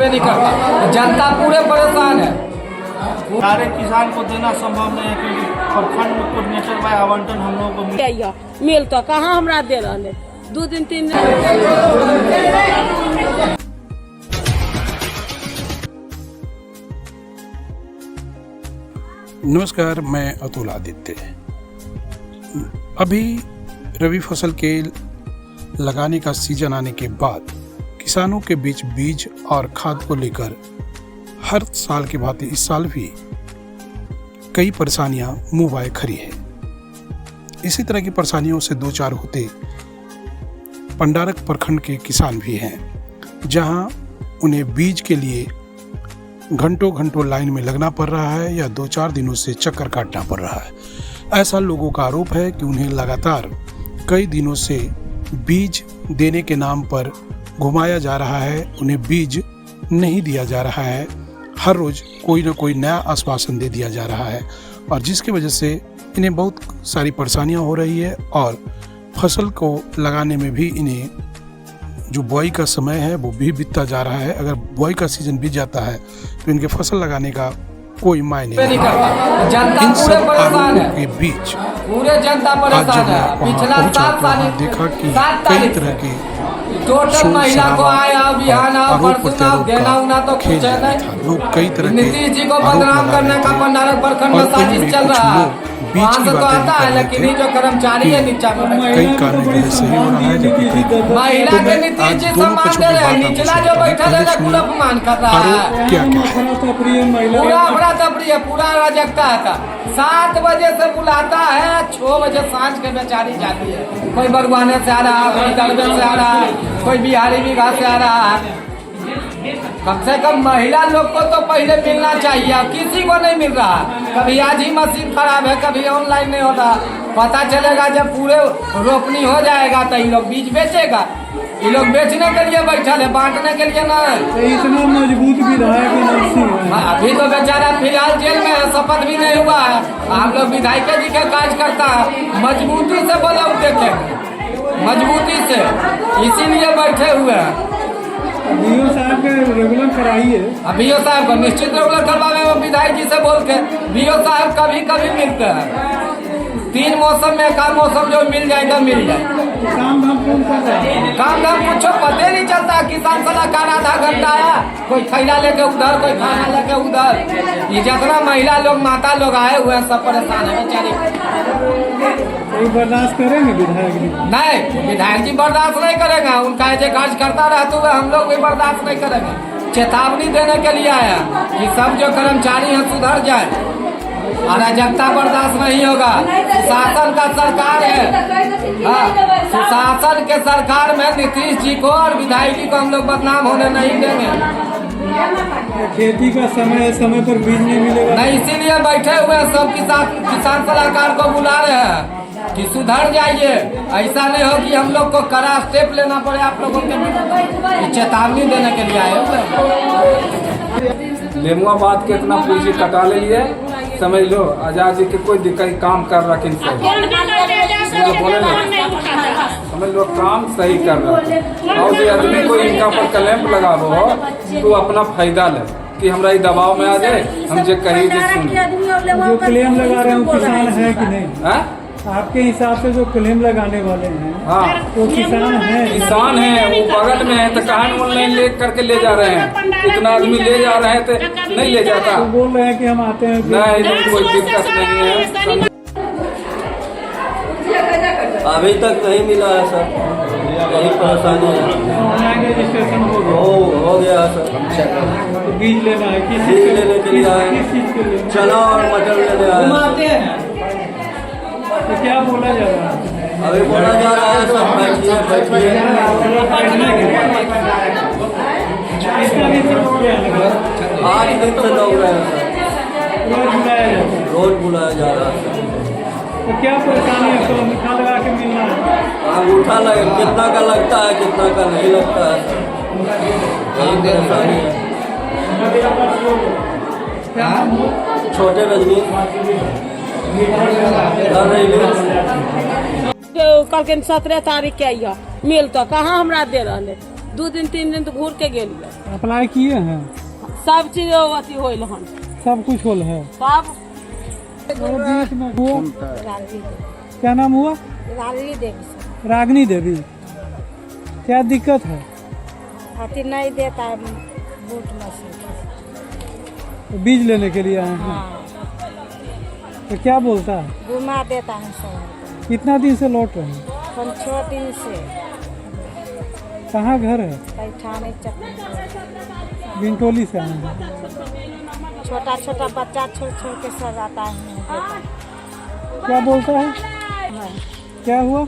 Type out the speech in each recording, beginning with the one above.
नहीं करता, जनता पूरे परेशान है। सारे किसान को देना संभव नहीं है क्योंकि प्रखंड कोऑर्डिनेटर बाय आवंटन हम लोगों को मिल तो कहाँ हमरा दे रहे 2 दिन 3 दिन। नमस्कार, मैं अतुल आदित्य। अभी रबी फसल के लगाने का सीजन आने के बाद किसानों के बीच बीज और खाद को लेकर हर साल की भांति इस साल भी कई परेशानियां मुंह बाए खड़ी है। इसी तरह की परेशानियों से दो चार होते पंडारक प्रखंड के किसान भी हैं, जहां उन्हें बीज के लिए घंटों घंटों लाइन में लगना पड़ रहा है या 2-4 दिनों से चक्कर काटना पड़ रहा है। ऐसा लोगों का आरोप है कि उन्हें लगातार कई दिनों से बीज देने के नाम पर घुमाया जा रहा है, उन्हें बीज नहीं दिया जा रहा है। हर रोज़ कोई ना कोई नया आश्वासन दे दिया जा रहा है और जिसकी वजह से इन्हें बहुत सारी परेशानियां हो रही है और फसल को लगाने में भी इन्हें जो बुआई का समय है वो भी बीतता जा रहा है। अगर बुआई का सीजन बीत जाता है तो इनके फसल लगाने का कोई मायने नहीं करता। इन सब आरोपों के बीच पूरे जनता आज जब मैं वहाँ पहुँचा तो वहाँ देखा कि कई तरह के टोटल महिला को आया बिहान आरोप प्रत्यारोप का खेल जारी था। लोग कई तरह के नीतीश जी को बदनाम करने का पंडारक प्रखंड में साजिश चल रहा है। बीच की तो आता है, लेकिन ये जो कर्मचारी है नीचा में कई कारण जो है सही हो रहा है, जबकि महिला के नीतीश जी सम्मान दे रहे हैं, निचला जो बैठा है पूरा अपमान कर रहा है। क्या क्या है पूरा अपना तपरी है, पूरा अराजकता है। 7 बजे से बुलाता है, 6 बजे सांझ के बेचारी जाती है। कोई बगवाने से आ रहा है, कोई दरबे से आ रहा है, कोई बिहारी बिघा से आ रहा है। कम से कम महिला लोग को तो पहले मिलना चाहिए, अब किसी को नहीं मिल रहा। कभी आज ही मशीन खराब है, कभी ऑनलाइन नहीं होता। पता चलेगा जब पूरे रोपनी हो जाएगा तो ये लोग बीज बेचेगा। ये लोग बेचने के लिए बैठल है, बांटने के लिए नहीं। इतना मजबूत विधायक अभी तो बेचारा फिलहाल जेल में है, शपथ भी नहीं हुआ है। आप लोग विधायक जी का कार्य करता है, मजबूती से बोला देखे, मजबूती से, इसीलिए बैठे हुए हैं। बीओ साहब के रेगुलर कराइए। बीओ साहब को निश्चित रेगुलर करवावे, विधायक जी से बोल के। बीओ साहब कभी कभी मिलते हैं, 3 मौसम में, एक मौसम जो मिल जाएगा मिल जाए। काम धाम कौन कर रहा है? काम धाम कुछ पता नहीं चलता। किसान सलाहकार आधा घंटा आया, कोई थैला लेके उधर, कोई खाना लेके उधर। ये जितना महिला लोग, माता लोग आए हुए हैं, सब परेशान है बेचारी। बर्दाश्त करेंगे विधायक जी? नहीं, विधायक जी बर्दाश्त नहीं करेंगे। उनका ऐसे कार्य करता रहते हुए हम लोग भी बर्दाश्त नहीं करेंगे। चेतावनी देने के लिए आया कि सब जो कर्मचारी हैं सुधर जाए, अराजकता बर्दाश्त नहीं होगा। शासन का सरकार है, शासन के सरकार में नीतीश जी को और विधायक जी को हम लोग बदनाम होने नहीं देंगे। खेती का समय पर बीज नहीं मिलेगा नहीं, इसीलिए बैठे हुए सब किसान सलाहकार को बुला रहे हैं कि सुधर जाइए। ऐसा नहीं हो कि हम लोग को कड़ा स्टेप लेना पड़े आप लोगों के। चेतावनी देने के लिए आए हुए। लेमुआबाद के इतना पूंजी कटा ले लिए, समझ लो आजाद जी के कोई दिक्कत काम कर रहा किन से बोले ना, समझ लो काम सही कर रहा। और जो आदमी को इनका पर क्लेम लगा हो तो अपना फायदा ले कि हमरा ये दबाव में आ जाए, हम जो कही जो क्लेम लगा रहे हैं किसान है कि नहीं? है आपके हिसाब से जो क्लेम लगाने वाले हैं, हाँ वो किसान है? किसान है, वो बगल में है तो कहाँ ऑनलाइन ले करके ले जा रहे हैं। इतना आदमी ले जा रहे हैं तो नहीं ले जाता। तो बोल रहे हैं कि हम आते हैं। नहीं, कोई दिक्कत नहीं है। अभी तक नहीं मिला है सर, यही परेशानी है। ऑनलाइन रजिस्ट्रेशन हो गया सर। तो बीज लेना है, किस बीज लेने के लिए आए, किस चीज के लिए? चना और मटर लेने आए। तो क्या बोला जा रहा है? अभी बोला जा रहा है सब बैठिए बैठिए। आज दिन से दौड़ रहे हैं सर, रोज बुलाया जा रहा है। तो क्या परेशानी है? तो अंगूठा लगा के मिलना है। अंगूठा लगे, कितना का लगता है, कितना का नहीं लगता है सर, यही परेशानी है। छोटे रजनी कल के 17 तारीख के आइया मिल तो कहाँ हमरा दे रहे 2 दिन 3 दिन तो घूर के गेलिए। अप्लाई किए हैं? सब चीज अथी होल हन, सब कुछ होल है? सब। और बीच में हुआ क्या नाम हुआ? रागनी देवी। रागनी देवी। क्या दिक्कत है? अति नहीं देता है बूट मशीन। बीज लेने के लिए आए हैं? हाँ, तो क्या बोलता है? घुमा देता है सब। कितना दिन से लौट रहे हैं? 5 दिन से। कहाँ घर है? पैठानी चक्कर। बिंटोली से आए हैं? छोटा छोटा बच्चा छोड़ छोड़ के सब आता है। क्या बोलता है? क्या हुआ?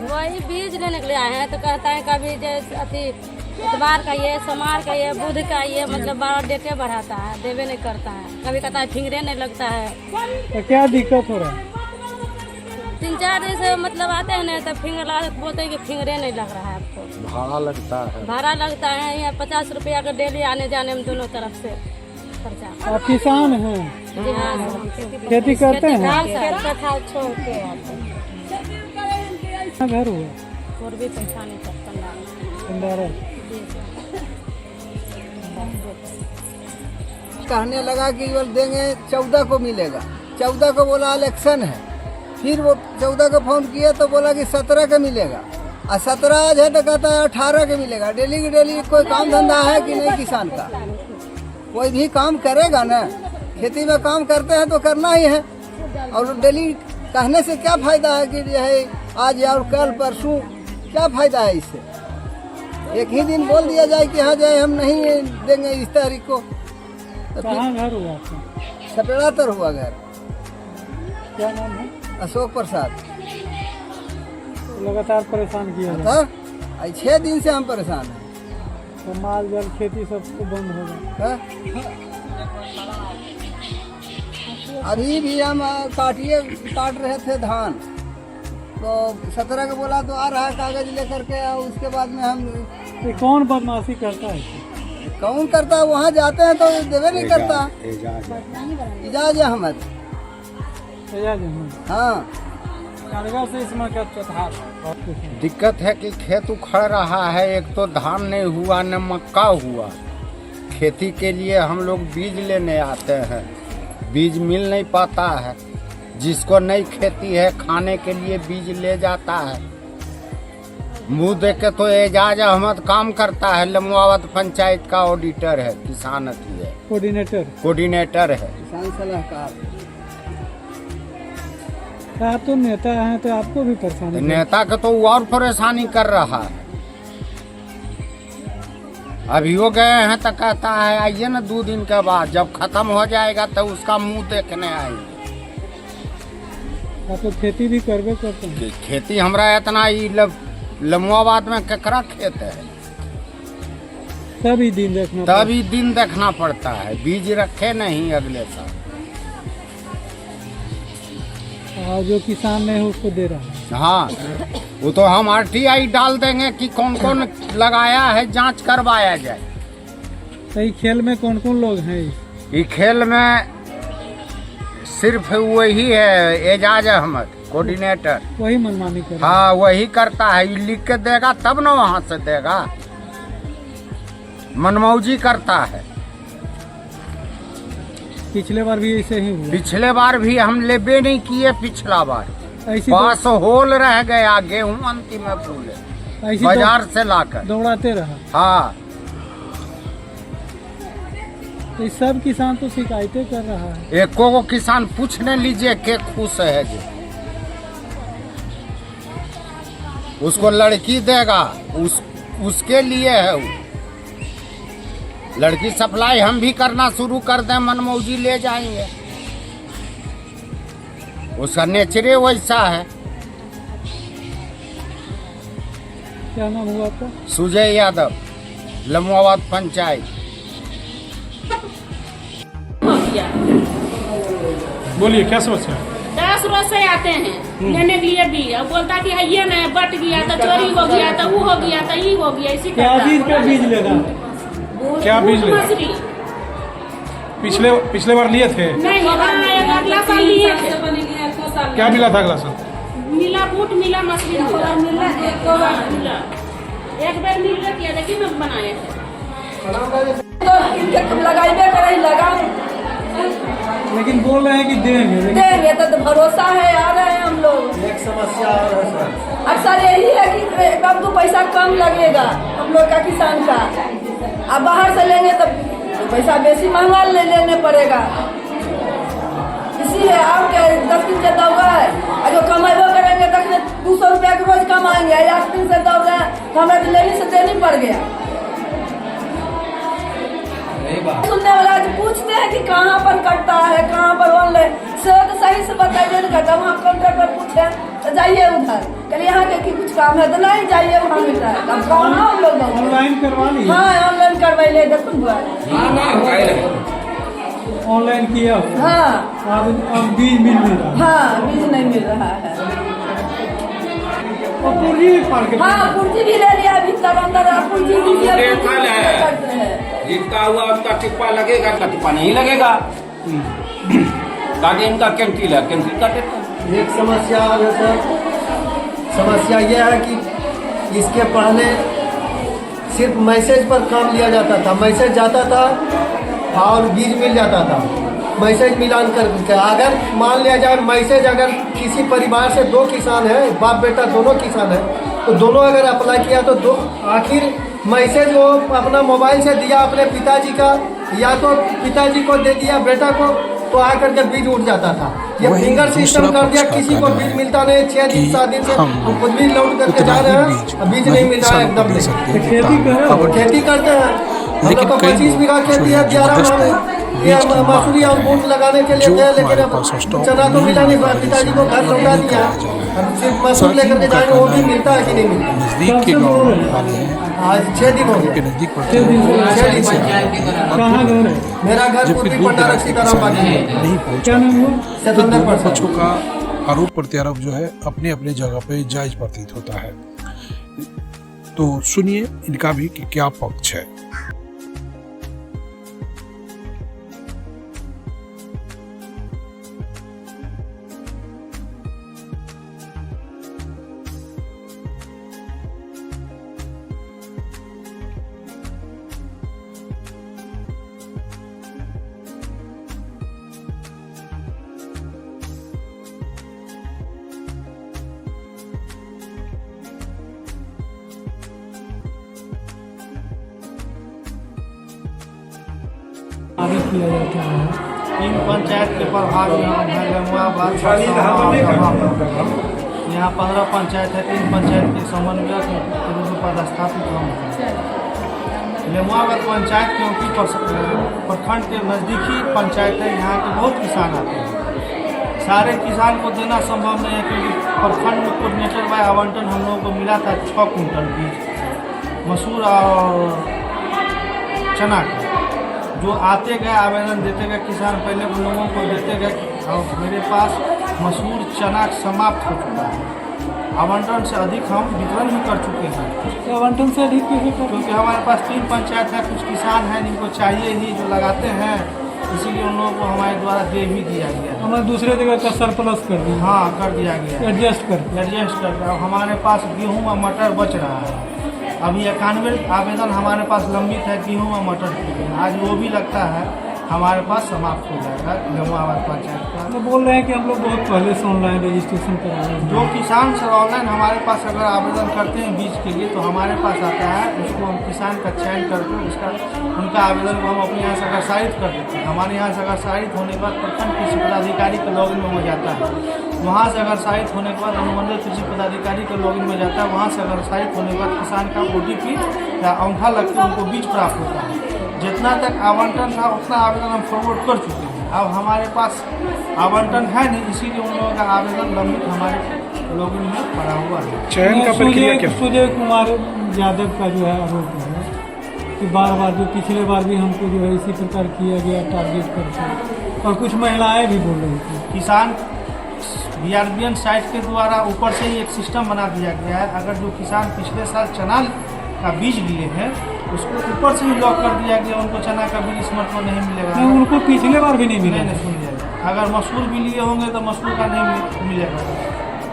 वही बीज लेने के लिए आए हैं, तो कहता है कभी जैसे अथी इतवार का ये, सोमवार का ये, बुध का ये, मतलब 12 डेटे बढ़ाता है, देवे नहीं करता है। कभी कहता है फिंगरे नहीं लगता है। तो क्या दिक्कत हो रहा है? 3-4 दिन से मतलब आते हैं ना, तो फिंगर लगा बोलते हैं कि फिंगरे नहीं लग रहा है आपको। भाड़ा लगता है? भाड़ा लगता है यहाँ 50 रुपया का डेली आने जाने में, दोनों तरफ से खर्चा। आप किसान हैं? जी हाँ, खेती करते हैं? खेत पथार छोड़ के आते हैं। कहाँ घर हुआ? पूर्वी पैठानी तक पंडारा। कहने लगा कि वो देंगे 14 को मिलेगा, 14 को बोला इलेक्शन है। फिर वो 14 को फोन किया तो बोला कि 17 का मिलेगा, और 17 आज है तो कहता है 18 के मिलेगा। डेली की डेली कोई काम धंधा है कि नहीं किसान का? कोई भी काम करेगा ना, खेती में काम करते हैं तो करना ही है। और डेली कहने से क्या फायदा है कि ये है आज और कल परसों, क्या फायदा है इससे? एक ही दिन बोल दिया जाए कि हाँ जाए हम नहीं देंगे इस तारीख को। तो कहाँ घर हुआ आपका? सपेड़ा तर हुआ घर। क्या नाम है? अशोक प्रसाद। लगातार परेशान किया जा रहा है। था 6 दिन से हम परेशान हैं। तो माल जल खेती सब बंद हो गया। अभी भी हम काट रहे थे धान, तो 17 को बोला तो आ रहा है कागज लेकर के। उसके बाद में हम ये कौन बदमाशी करता है? कौन करता है? वहाँ जाते हैं तो देवे नहीं करता। इजाज अहमद। हाँ, से इसमें क्या चौथा दिक्कत है कि खेत उखड़ रहा है। एक तो धान नहीं हुआ न मक्का हुआ। खेती के लिए हम लोग बीज लेने आते हैं, बीज मिल नहीं पाता है। जिसको नई खेती है खाने के लिए बीज ले जाता है। मुंह देख के तो एजाज अहमद काम करता है, लमुआवत पंचायत का ऑडिटर है, किसान अथी है, कोऑर्डिनेटर है, किसान सलाहकार। आप तो नेता हैं तो आपको भी परेशानी। नेता का तो और परेशानी कर रहा है। अभी वो गए हैं तो कहता है आइए ना 2 दिन के बाद, जब खत्म हो जाएगा तो उसका मुंह देखने आएंगे। आप तो खेती भी करबे करते हैं? खेती हमरा इतना ही लमुआबाद में ककरा खेत है, तभी दिन देखना पड़ता है। बीज रखे नहीं अगले साल। और जो किसान नहीं है उसको दे रहा है। हाँ, वो तो हम RTI डाल देंगे कि कौन कौन लगाया है, जांच करवाया जाए। तो खेल में कौन कौन लोग हैं? ये खेल में सिर्फ वही है एजाज अहमद, कोऑर्डिनेटर। वही मनमानी कर। हाँ, वही करता है। ये लिख के देगा तब ना वहाँ से देगा। मनमौजी करता है। पिछले बार भी ऐसे ही हुआ। पिछले बार भी हम लेबे नहीं किए। पिछला बार ऐसी बस होल रह गया, गेहूं अंतिम में फूले बाजार से लाकर दौड़ाते रहा। हाँ, तो सब किसान तो शिकायतें कर रहा है। एको को किसान पूछने लीजिए के खुश है जो उसको लड़की देगा, उसके लिए है वो। लड़की सप्लाई हम भी करना शुरू कर दें, मनमौजी ले जाएंगे। उसका नेचरे वैसा है। क्या नाम हुआ आपका? सुजय यादव, लमुआबाद पंचायत। बोलिए क्या समस्या? 10 रोज से आते हैं लेने के लिए भी। अब बोलता कि ये ना बट गया तो चोरी हो गया तो वो हो गया तो ये हो गया। इसी क्या बीज पे बीज लेगा? क्या बीज लेगा? पिछले बार लिए थे? नहीं, अगला साल लिए थे। क्या मिला था अगला साल? मिला बूट, मिला मछली, मिला एक बार मिल रही है, देखिए मैं बनाए थे। लगाइबे करे लगाओ, लेकिन बोल रहे हैं कि देंगे, देंगे तो भरोसा है, आ रहे हैं हम लोग। एक समस्या और है सर, अक्सर यही है कि कम तो पैसा कम लगेगा हम लोग का किसान का, अब बाहर से लेंगे तो पैसा बेसी महंगा लेने पड़ेगा। इसीलिए आप क्या 10 दिन से दौड़ रहा है, और जो कमेबो करेंगे तक 200 रुपया के रोज कमाएंगे, 8 दिन से दौड़ रहे हैं तो हमें लेनी से देनी पड़ गया। सुनने वाला पूछते हैं कि कहाँ पर कटता है, कहाँ पर ऑनलाइन से, तो सही से बताइए नहीं करता। वहाँ काउंटर पर पूछे तो जाइए उधर, कल यहाँ के कुछ काम है तो नहीं जाइए, वहाँ मिलता है। अब कहाँ हम लोग ऑनलाइन करवा ली? हाँ ऑनलाइन करवाई ले, देखो ऑनलाइन किया? हाँ अब बीज मिल रहा? हाँ बीज नहीं मिल रहा है। और पूंजी भी फाड़ के? हाँ पूंजी भी ले लिया, भीतर अंदर पूंजी भी करते हैं। जितना हुआ उसका टिप्पा लगेगा, का टिप्पा नहीं लगेगा, ताकि इनका कैंसिल है, कैंसिल कर देते हैं। एक समस्या और है सर, समस्या यह है कि इसके पहले सिर्फ मैसेज पर काम लिया जाता था, मैसेज जाता था और बीज मिल जाता था, मैसेज मिलान करके। अगर मान लिया जाए मैसेज अगर किसी परिवार से 2 किसान है, बाप बेटा दोनों किसान है, तो दोनों अगर अप्लाई किया तो आखिर मैसेज वो अपना मोबाइल से दिया अपने पिताजी का, या तो पिताजी को दे दिया बेटा को, तो आकर के बीज उठ जाता था। ये फिंगर सिस्टम कर दिया, किसी को बीज मिलता नहीं। 6 दिन 7 दिन से हम खुद भी लौट करके जा रहे हैं, बीज नहीं मिल रहा है एकदम से। खेती करते हैं हम लोग को 25 बीघा खेती है, 11 ये मसूरी और बूट लगाने के लिए गए, लेकिन अब चना तो मिला नहीं, पिताजी को घर लौटा दिया। अब सिर्फ मसूर लेकर के जाएंगे, वो भी मिलता है कि नहीं मिलता? नजदीक के गाँव वाले हैं, आज 6 दिन हो गए, नजदीक पड़ते हैं, 6 दिन से। मेरा घर पूर्वी पट्टा सीताराम बागी है। नहीं पहुँचा तो दोनों पक्षों का आरोप प्रत्यारोप जो है अपने अपने जगह पे जायज प्रतीत होता है। तो सुनिए इनका भी कि क्या पक्ष है। आगे किया जाता है। 3 पंचायत के प्रभाग में हम हैं, जमुआबाद, यहाँ 15 पंचायत है, 3 पंचायत के समन्वयक के रूप में पदस्थापित हम हैं। जमुआबाद पंचायत क्योंकि प्रखंड के नज़दीकी पंचायत है, यहाँ के बहुत किसान आते हैं। सारे किसान को देना संभव नहीं है, क्योंकि प्रखंड में कोऑर्डिनेटर बाय आवंटन हम लोगों को मिला था 6 कुंटल बीज मसूर और चना का। जो आते गए आवेदन देते गए किसान, पहले उन लोगों को देते गए, और मेरे पास मसूर चना समाप्त हो चुका है। आवंटन से अधिक हम वितरण भी कर चुके हैं। आवंटन से अधिक क्योंकि हमारे पास 3 पंचायत है, कुछ किसान हैं जिनको चाहिए ही, जो लगाते हैं, इसीलिए उन लोगों को हमारे द्वारा दे भी दिया गया। हमारे दूसरे जगह का सरप्लस कर दिया? हाँ कर दिया गया, एडजस्ट कर। अब हमारे पास गेहूँ और मटर बच रहा है। अभी 91 आवेदन हमारे पास लंबित है गेहूँ और मटर के लिए। आज वो भी लगता है हमारे पास समाप्त हो जाएगा जमुआबाद पंचायत का। तो बोल रहे हैं कि हम लोग बहुत पहले से ऑनलाइन रजिस्ट्रेशन करा रहे हैं। जो किसान सर ऑनलाइन हमारे पास अगर आवेदन करते हैं बीज के लिए, तो हमारे पास आता है, उसको हम किसान का चयन करके उसका उनका आवेदन को हम अपने यहाँ से अग्रसारित कर देते हैं। हमारे यहाँ से अग्रसारित होने के बाद प्रखंड कृषि पदाधिकारी के लॉगिन में हो जाता है। वहाँ से अग्रसारित होने के बाद अनुमंडल कृषि पदाधिकारी के लॉगिन में जाता है। वहाँ से अग्रसारित होने के बाद किसान का OTP या अंगूठा लग के उनको बीज प्राप्त होता है। जितना तक आवंटन था उतना आवेदन हम फॉरवर्ड कर चुके हैं। अब हमारे पास आवंटन है नहीं, इसीलिए उन लोगों का आवेदन लंबित हमारे लॉगिन में पड़ा हुआ है। चयन का प्रक्रिया क्या? सुजय कुमार यादव का जो है आरोप है कि बार जो पिछले बार भी हमको जो है इसी प्रकार किया गया टारगेट करके, और कुछ महिलाएं भी बोल रही थी। किसान BRBN साइट के द्वारा ऊपर से ही एक सिस्टम बना दिया गया है। अगर जो किसान पिछले साल चना का बीज लिए हैं, उसको ऊपर से ही लॉक कर दिया गया, उनको चना का बीज इस मत में नहीं मिलेगा। नहीं, उनको पिछले बार भी नहीं मिला। नहीं सुनिए, अगर मसूर भी लिए होंगे तो मसूर का नहीं मिलेगा।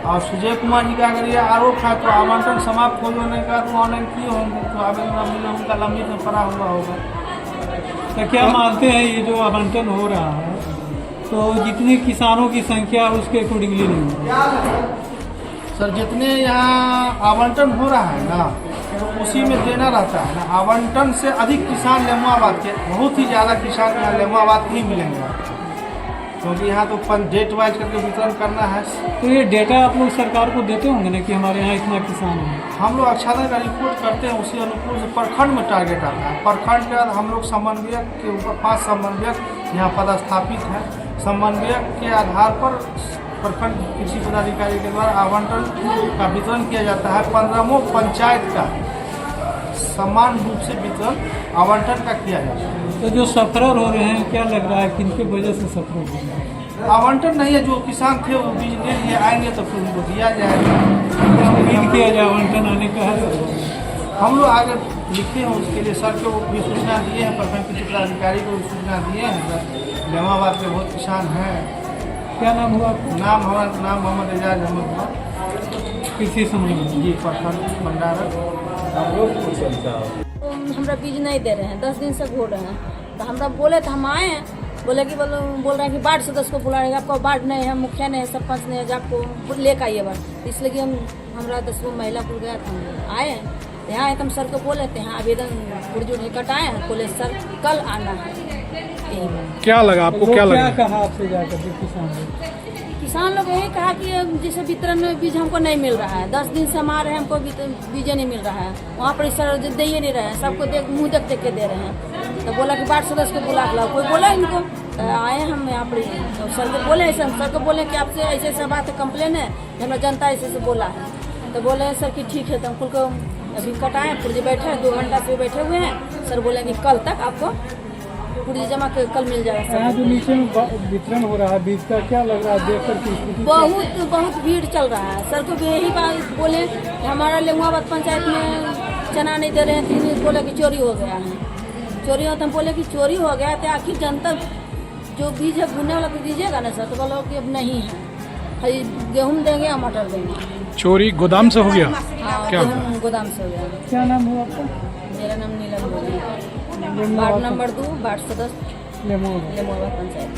और सुजय कुमार जी का अगर ये आरोप है तो आवंटन समाप्त होने का तो ऑनलाइन किए होंगे तो आवेदन अभी उनका लंबित में पड़ा हुआ होगा। तो क्या मानते हैं ये जो आवंटन हो रहा है तो जितने किसानों की संख्या उसके अकॉर्डिंगली नहीं हो रहा? सर जितने यहाँ आवंटन हो रहा है ना तो उसी में देना रहता है ना। आवंटन से अधिक किसान लेमुआबाद के, बहुत ही ज़्यादा किसान यहाँ लेमुआबाद ही मिलेंगे क्योंकि यहाँ तो डेट वाइज करके वितरण करना है। तो ये डेटा आप लोग सरकार को देते होंगे ना कि हमारे यहाँ इतना किसान है? हम लोग आच्छादन का रिपोर्ट करते हैं, उसी अनुकूल से प्रखंड में टारगेट आता है। प्रखंड के बाद हम लोग समन्वयक के ऊपर 5 समन्वयक यहाँ पदस्थापित हैं। समन्वयक के आधार पर प्रखंड कृषि पदाधिकारी के द्वारा आवंटन का वितरण किया जाता है। 15 पंचायत का समान रूप से वितरण आवंटन का किया जाता है। तो जो सफरर हो रहे हैं क्या लग रहा है किनके वजह से सफरर हो रहे हैं? आवंटन नहीं है, जो किसान थे वो बीज ले लिए, आएंगे तो फिर उनको दिया जाएगा। उम्मीद किया जाए आवंटन आने का है? हम लोग आगे लिखे हैं उसके लिए, सर को भी सूचना दिए हैं, प्रखंड कृषि पदाधिकारी को भी सूचना दिए हैं। लेमाबाद के बहुत किसान हैं। क्या नाम हुआ आपका? नाम मोहम्मद एजाज अहमद हुआ, कृषि समन्वय जी प्रखंड भंडारक। हमरा बीज नहीं दे रहे हैं, 10 दिन से घूर रहे हैं। तो हमरा बोले तो हम आए हैं, बोल रहे हैं कि वार्ड सदस्य को बुला रहेगा, आपको वार्ड नहीं है, मुखिया नहीं है, सरपंच नहीं है, जो आपको लेकर आइए बार। इसलिए कि हमरा 10 महिला को गया था, हम आए हैं यहाँ आए तो हम सर को बोले थे यहाँ आवेदन पुरजोर निकट आए हैं, बोले सर कल आना है। यही बात। क्या लगा आपको? क्या लगा? कहा आपसे जाकर किसान लोग यही कहा कि जैसे वितरण में बीज हमको नहीं मिल रहा है, 10 दिन से हम आ रहे हैं, हमको बीज नहीं मिल रहा है। वहाँ पर सर दे ही नहीं रहे हैं, सबको मुँह देख के दे रहे हैं। तो बोला कि वार्ड सदस्य को बुला के लाओ, कोई बोला इनको। तो आए हम यहाँ पर, तो सर को बोले ऐसे, सर को बोले कि आपसे ऐसे ऐसा बात है, कंप्लेन है, हमारा जनता ऐसे ऐसे बोला है। तो बोले सर कि ठीक है, तो हम को अभी कटाए पुर्जे बैठे हैं, 2 घंटा से बैठे हुए हैं। सर बोले कि कल तक आपको पुर्जे जमा के कल मिल जाएगा। यहाँ जो नीचे में वितरण हो रहा है बीज का, क्या लग रहा है देख कर? बहुत भीड़ चल रहा है। सर को भी यही बात बोले कि हमारा लेमुआबाद पंचायत में चना नहीं दे रहे हैं, 3 दिन बोले कि चोरी हो गया है। चोरी हो तो हम बोले कि चोरी हो गया तो आखिर जनता जो बीज है भुनने वाला तो दीजिएगा ना सर। तो बोलो कि अब नहीं है, खाली गेहूँ देंगे या मटर देंगे। चोरी गोदाम से हो गया? हाँ, क्या गेहूँ गोदाम से हो गया। क्या नाम हुआ आपका? मेरा नाम नीलम है, वार्ड नंबर 2, वार्ड सदस्य लेमुआबाद पंचायत।